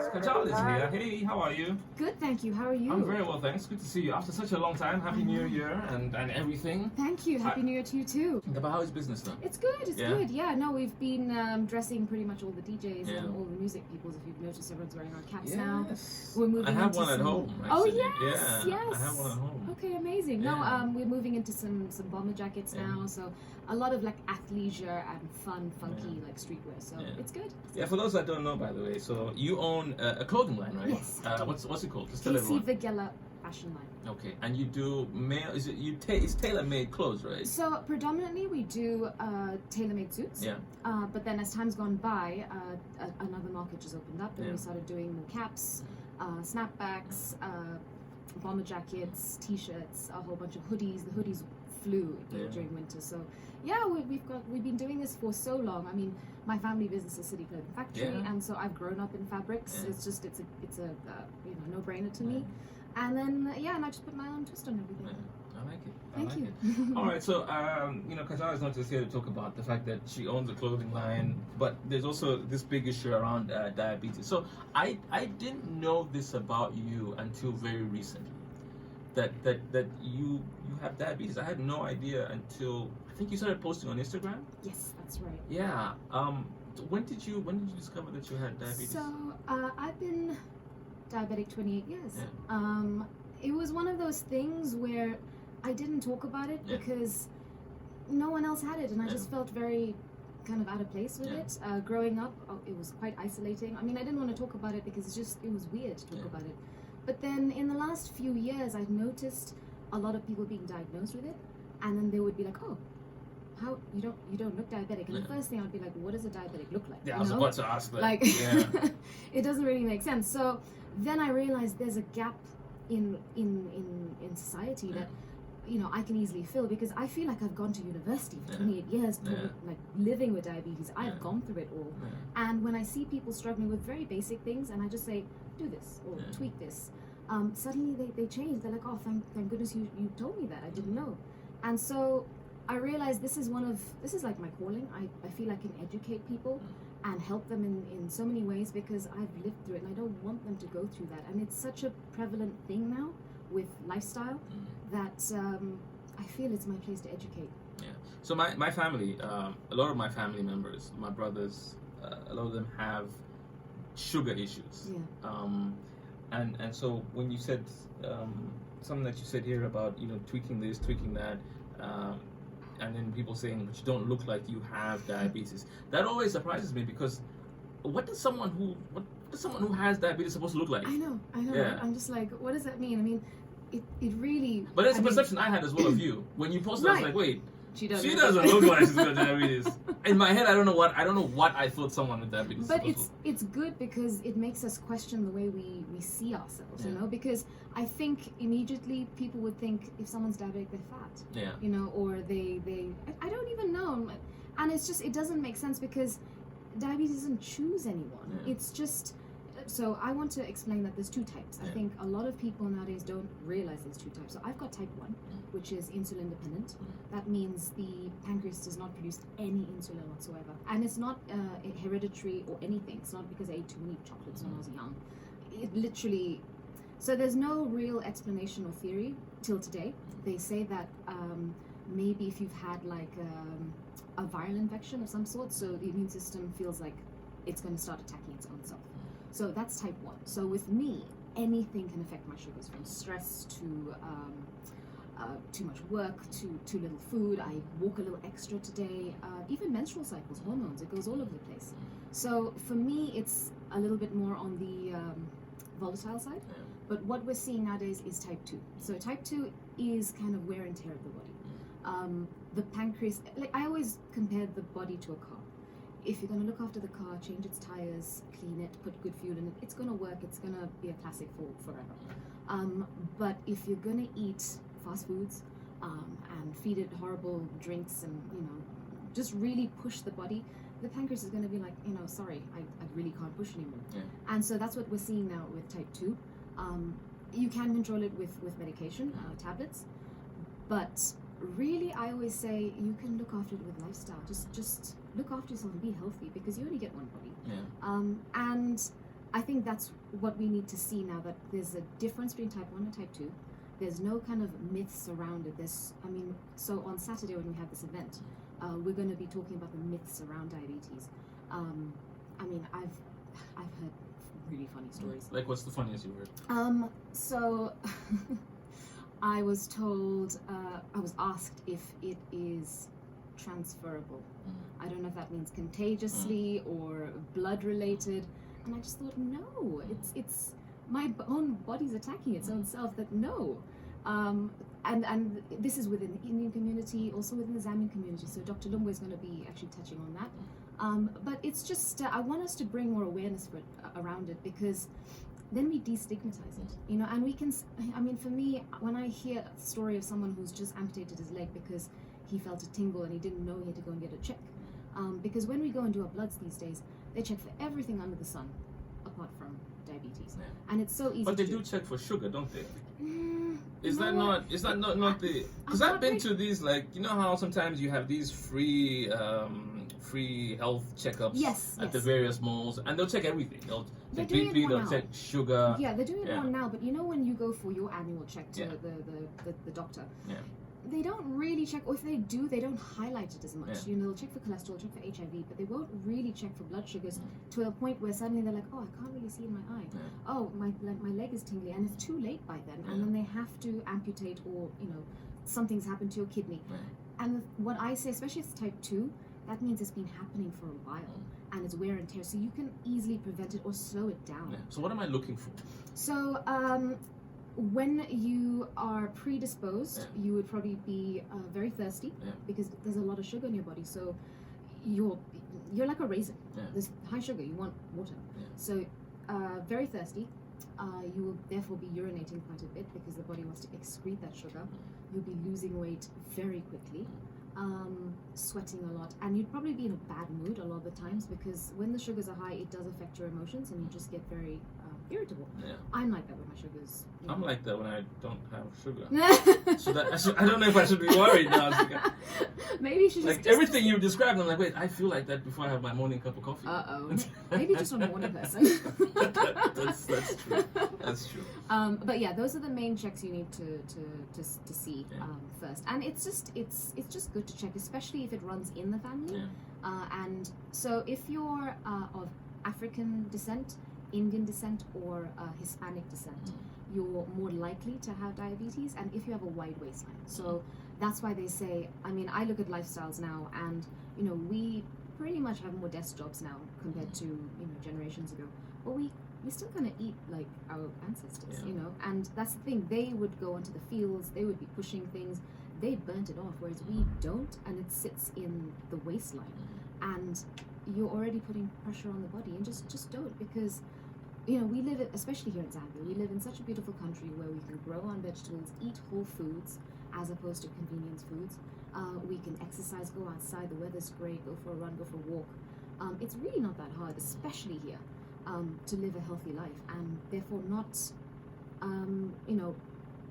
Kajal is here. Hey, how are you? Good, thank you. How are you? I'm very well, thanks. Good to see you after such a long time. Happy New Year and everything. Thank you. Happy New Year to you too. But how is business now? It's good. It's Yeah? good. Yeah. No, we've been dressing pretty much all the DJs Yeah. and all the music people. If you've noticed, everyone's wearing our caps Yes. now. We're moving. I have into one at some... home. Oh Actually. yes, Yeah, yes. I have one at home. Okay, amazing. Yeah. No, we're moving into some bomber jackets now. So a lot of like athleisure and fun, funky like streetwear. So it's good. Yeah, for those that don't know, by the way, so you own a clothing line, right? Yes. What's it called? Just tell PC everyone. Vigela fashion line. Okay, and you do male? Is it it's tailor-made clothes, right? So predominantly we do tailor-made suits. Yeah. But then as time's gone by, another market just opened up, and Yeah. we started doing more caps, snapbacks, bomber jackets, t-shirts, a whole bunch of hoodies. The hoodies flew during winter. So yeah, we've been doing this for so long. I mean, my family business is City Clothing Factory, and so I've grown up in fabrics. Yeah. It's a no-brainer to me. And then and I just put my own twist on everything. Yeah, I like it. Thank you. All right, so Kajal is not just here to talk about the fact that she owns a clothing line, but there's also this big issue around diabetes. So I didn't know this about you until very recently. That you have diabetes. I had no idea until I think you started posting on Instagram. Yes, that's right. Yeah. When did you discover that you had diabetes? So I've been diabetic 28 years. Yeah. It was one of those things where I didn't talk about it because no one else had it, and I just felt very kind of out of place with it. Growing up, it was quite isolating. I mean, I didn't want to talk about it because it was weird to talk about it. But then in the last few years, I've noticed a lot of people being diagnosed with it, and then they would be like, "Oh, how you don't look diabetic?" And the first thing I'd be like, "What does a diabetic look like?" Yeah, I was about to ask that. Like, it doesn't really make sense. So then I realized there's a gap in society that I can easily fill, because I feel like I've gone to university for 28 years, like living with diabetes. I've gone through it all, and when I see people struggling with very basic things, and I just say, "Do this" or "tweak this," suddenly they change. They're like, "Oh, thank goodness you told me that. I didn't know." And so I realized this is like my calling. I feel I can educate people and help them in so many ways, because I've lived through it, and I don't want them to go through that. And it's such a prevalent thing now with lifestyle that I feel it's my place to educate. Yeah. So my family, a lot of my family members, my brothers, a lot of them have sugar issues. Yeah. And so when you said something that you said here about tweaking this, tweaking that, and then people saying, "But you don't look like you have diabetes," that always surprises me, because what does someone who has diabetes supposed to look like? I know. Yeah. I'm just like, what does that mean? I mean, it really. But that's the perception I had as well of you. When you posted, I was like, wait, she doesn't look like she's got diabetes. In my head, I don't know what I thought someone with diabetes. But it's good, because it makes us question the way we see ourselves, because I think immediately people would think if someone's diabetic, they're fat, or they I don't even know, and it doesn't make sense, because diabetes doesn't choose anyone. It's just. So I want to explain that there's two types. I think a lot of people nowadays don't realize there's two types. So I've got type 1, which is insulin dependent. That means the pancreas does not produce any insulin whatsoever. And it's not hereditary or anything. It's not because I ate too many chocolates when I was young. It literally... So there's no real explanation or theory till today. They say that maybe if you've had like a viral infection of some sort, so the immune system feels like it's going to start attacking its own self. So that's type 1. So with me, anything can affect my sugars, from stress to too much work to too little food. I walk a little extra today. Even menstrual cycles, hormones, it goes all over the place. So for me, it's a little bit more on the volatile side. But what we're seeing nowadays is type 2. So type 2 is kind of wear and tear of the body. The pancreas, like I always compared the body to a car. If you're going to look after the car, change its tires, clean it, put good fuel in it, it's going to work. It's going to be a classic for forever. But if you're going to eat fast foods and feed it horrible drinks and, just really push the body, the pancreas is going to be like, sorry, I really can't push anymore. And so that's what we're seeing now with type 2. You can control it with medication, tablets, but really I always say you can look after it with lifestyle. Just look after yourself and be healthy, because you only get one body. And I think that's what we need to see now, that there's a difference between type 1 and type 2. There's no kind of myths around it. So on Saturday when we have this event, we're going to be talking about the myths around diabetes. I've heard really funny stories. Like, what's the funniest you heard? So I was told, I was asked if it is transferable. I don't know if that means contagiously or blood related, and I just thought, no, it's my own body's attacking its own self. That no. And this is within the Indian community, also within the Zambian community. So Dr. Lumwe is going to be actually touching on that. But it's just, I want us to bring more awareness around it, because then we destigmatize it, and we can, for me, when I hear a story of someone who's just amputated his leg because he felt a tingle and he didn't know he had to go and get a check. Because when we go and do our bloods these days, they check for everything under the sun, apart from diabetes. Yeah. And it's so easy. But they do check for sugar, don't they? Is that not the? Because I've been to these, like, you know how sometimes you have these free health checkups at the various malls, and they'll check everything. They'll check BP, they'll check sugar. Yeah, they're doing it more now. But when you go for your annual check to the doctor, they don't really check, or if they do, they don't highlight it as much. They'll check for cholesterol, check for HIV, but they won't really check for blood sugars to a point where suddenly they're like, oh, I can't really see in my eye. Oh, my leg is tingly, and it's too late by then. And then they have to amputate, or something's happened to your kidney. And what I say, especially if it's type 2, that means it's been happening for a while, and it's wear and tear. So you can easily prevent it or slow it down. So what am I looking for? So when you are predisposed, you would probably be very thirsty, because there's a lot of sugar in your body. So you're like a raisin. There's high sugar. You want water. So very thirsty. You will therefore be urinating quite a bit, because the body wants to excrete that sugar. You'll be losing weight very quickly. Sweating a lot, and you'd probably be in a bad mood a lot of the times, because when the sugars are high, it does affect your emotions, and you just get very irritable. I'm like that with my sugars. I'm like that when I don't have sugar. So I don't know if I should be worried now. Maybe you should just everything you described. I'm like, wait, I feel like that before I have my morning cup of coffee. Maybe you're just a morning person. That's true. That's true. But yeah, those are the main checks you need to see first, and it's just good to check, especially if it runs in the family. And so if you're of African descent, Indian descent, or Hispanic descent, you're more likely to have diabetes, and if you have a wide waistline. So that's why they say, I look at lifestyles now, and we pretty much have more desk jobs now compared to generations ago, but we still kind of eat like our ancestors, and that's the thing. They would go onto the fields, they would be pushing things, they burnt it off, whereas we don't, and it sits in the waistline, and you're already putting pressure on the body. And just don't, because we live, especially here in Zambia, we live in such a beautiful country where we can grow our vegetables, eat whole foods as opposed to convenience foods. We can exercise, go outside, the weather's great, go for a run, go for a walk. It's really not that hard, especially here, to live a healthy life, and therefore not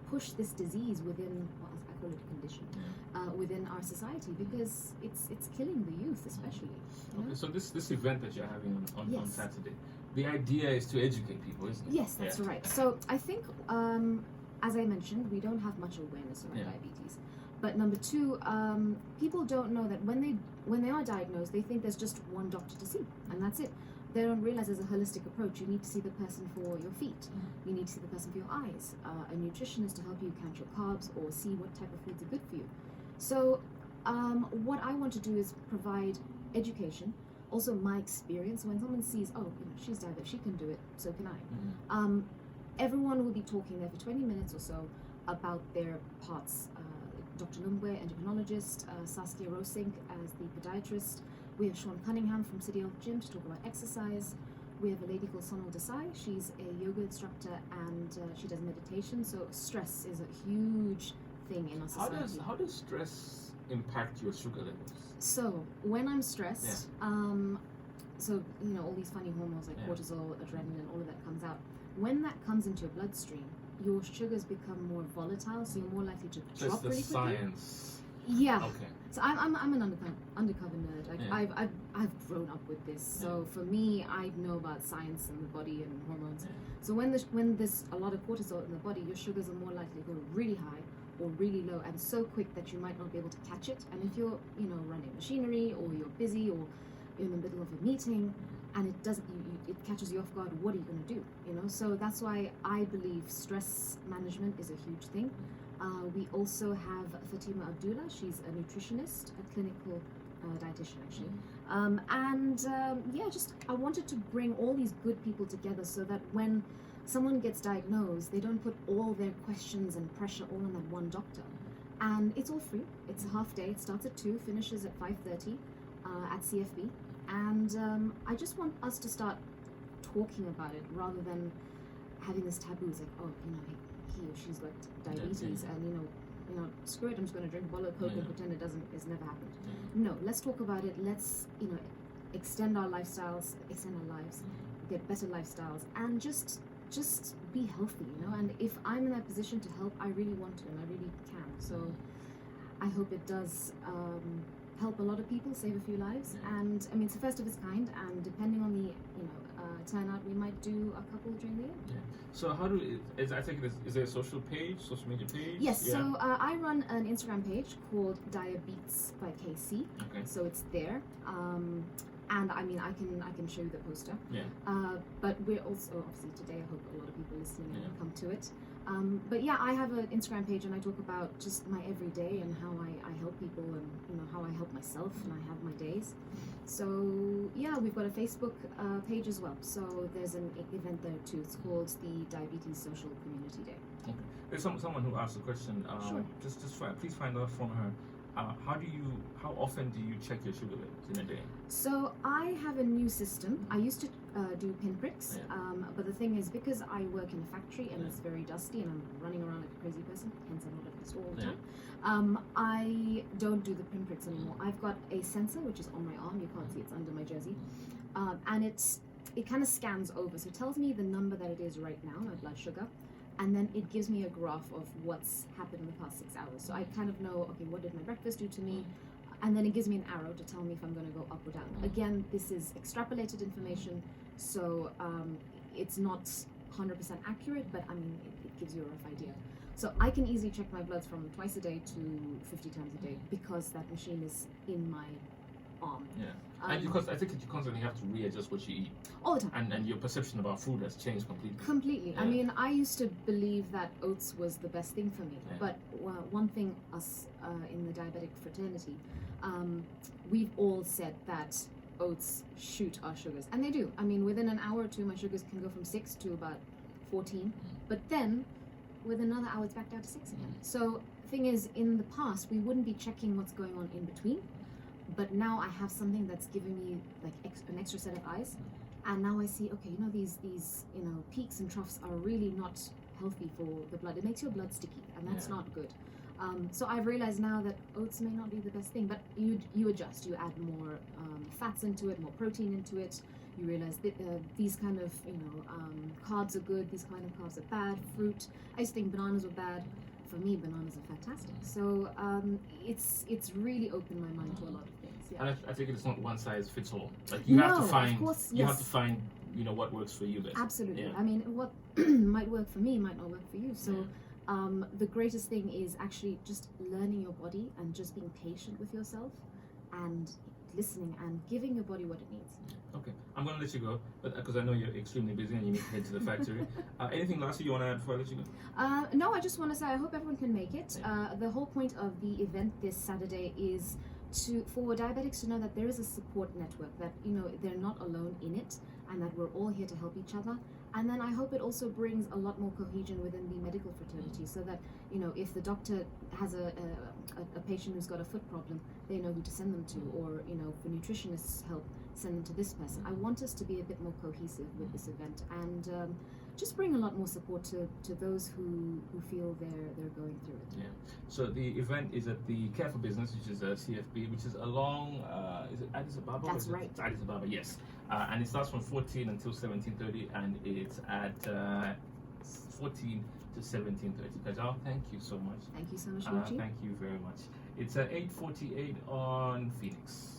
push this disease within, I call it a condition, within our society, because it's killing the youth, especially. Okay, so this event that you're having on Saturday, the idea is to educate people, isn't it? Yes, that's right. So I think, as I mentioned, we don't have much awareness around diabetes. But number two, people don't know that when they are diagnosed, they think there's just one doctor to see, and that's it. They don't realize there's a holistic approach. You need to see the person for your feet. You need to see the person for your eyes. A nutritionist to help you count your carbs or see what type of foods are good for you. So what I want to do is provide education, also my experience. When someone sees, she's diabetic, she can do it, so can I. Everyone will be talking there for 20 minutes or so about their parts. Dr. Lumwe, endocrinologist, Saskia Rosink as the podiatrist. We have Sean Cunningham from City Health Gym to talk about exercise. We have a lady called Sonal Desai. She's a yoga instructor, and she does meditation. So stress is a huge thing in our society. How does stress impact your sugar levels? So when I'm stressed, so all these funny hormones like cortisol, adrenaline, all of that comes out. When that comes into your bloodstream, your sugars become more volatile, so you're more likely to drop really quickly. Science. Yeah. Okay. So I'm an undercover nerd. Like Yeah. I've grown up with this. So for me, I know about science and the body and hormones. Yeah. So when there's a lot of cortisol in the body, your sugars are more likely to go really high or really low, and so quick that you might not be able to catch it. And if you're running machinery, or you're busy, or you're in the middle of a meeting, and it doesn't it catches you off guard, what are you going to do? So that's why I believe stress management is a huge thing. We also have Fatima Abdullah. She's a nutritionist, a clinical dietitian actually. Just I wanted to bring all these good people together so that when someone gets diagnosed, they don't put all their questions and pressure all on that one doctor. And it's all free. It's a half day. It starts at 2, finishes at 5:30 at CFB. And I just want us to start talking about it rather than having this taboo. It's like, oh, he or she's got diabetes, and screw it, I'm just going to drink a bottle of Coke and pretend it's never happened. No, let's talk about it. Let's extend our lifestyles, extend our lives, get better lifestyles, and just be healthy. And if I'm in that position to help, I really want to, and I really can. So I hope it does help a lot of people, save a few lives. And I mean, it's the first of its kind, and depending on the turnout, we might do a couple during the year. Yeah. So how I think is there a social media page? Yes. Yeah. So I run an Instagram page called Diabetes by KC. Okay. So it's there. And I mean, I can show you the poster. Yeah. But we're also, obviously today, I hope a lot of people listening will come to it. But yeah, I have an Instagram page, and I talk about just my everyday and how I help people, and how I help myself, and I have my days. So yeah, we've got a Facebook page as well. So there's an event there too. It's called the Diabetes Social Community Day. Okay. There's someone who asked a question. Sure. Please find out from her. How often do you check your sugar levels in a day? So I have a new system. I used to do pinpricks, but the thing is, because I work in a factory and it's very dusty and I'm running around like a crazy person, hence I'm not at the store all the time, I don't do the pinpricks anymore. I've got a sensor which is on my arm. You can't see, it's under my jersey, and it kind of scans over, so it tells me the number that it is right now, my blood sugar. And then it gives me a graph of what's happened in the past 6 hours. So I kind of know, okay, what did my breakfast do to me? And then it gives me an arrow to tell me if I'm going to go up or down. Again, this is extrapolated information, so it's not 100% accurate, but I mean, it gives you a rough idea. So I can easily check my bloods from twice a day to 50 times a day because that machine is in my arm. Yeah. And because I think you constantly have to readjust what you eat. All the time. And your perception about food has changed completely. Completely. Yeah. I mean, I used to believe that oats was the best thing for me. Yeah. But one thing us in the diabetic fraternity, we've all said that oats shoot our sugars. And they do. I mean, within an hour or two, my sugars can go from 6 to about 14. But then, with another hour, it's back down to 6 again. So, thing is, in the past, we wouldn't be checking what's going on in between. But now I have something that's giving me like an extra set of eyes, and now I see, okay, these peaks and troughs are really not healthy for the blood. It makes your blood sticky, and that's not good. So I've realized now that oats may not be the best thing, but you adjust. You add more fats into it, more protein into it. You realize that these kind of carbs are good. These kind of carbs are bad. Fruit. I used to think bananas were bad. For me, bananas are fantastic. So it's really opened my mind to a lot of things. Yeah. And I think it's not one size fits all. Like you have to find, have to find, what works for you best. Absolutely. Yeah. I mean, what might work for me might not work for you. So the greatest thing is actually just learning your body and just being patient with yourself and listening and giving your body what it needs. Okay, I'm going to let you go, because I know you're extremely busy and you need to head to the factory. Anything lastly you want to add before I let you go? No, I just want to say I hope everyone can make it. The whole point of the event this Saturday is for diabetics to know that there is a support network, that they're not alone in it, and that we're all here to help each other. And then I hope it also brings a lot more cohesion within the medical fraternity, so that if the doctor has a patient who's got a foot problem, they know who to send them to, or for nutritionists help, send them to this person. I want us to be a bit more cohesive with this event, and just bring a lot more support to those who feel they're going through it. Yeah. So the event is at the Care for Business, which is a CFB, which is along, is it Addis Ababa? That's right. It's Addis Ababa, yes. And it starts from 14 until 17:30, and it's at 14 to 17:30. Kajal, thank you so much. Thank you so much, Luchi. Thank you very much. It's at 8:48 on Phoenix.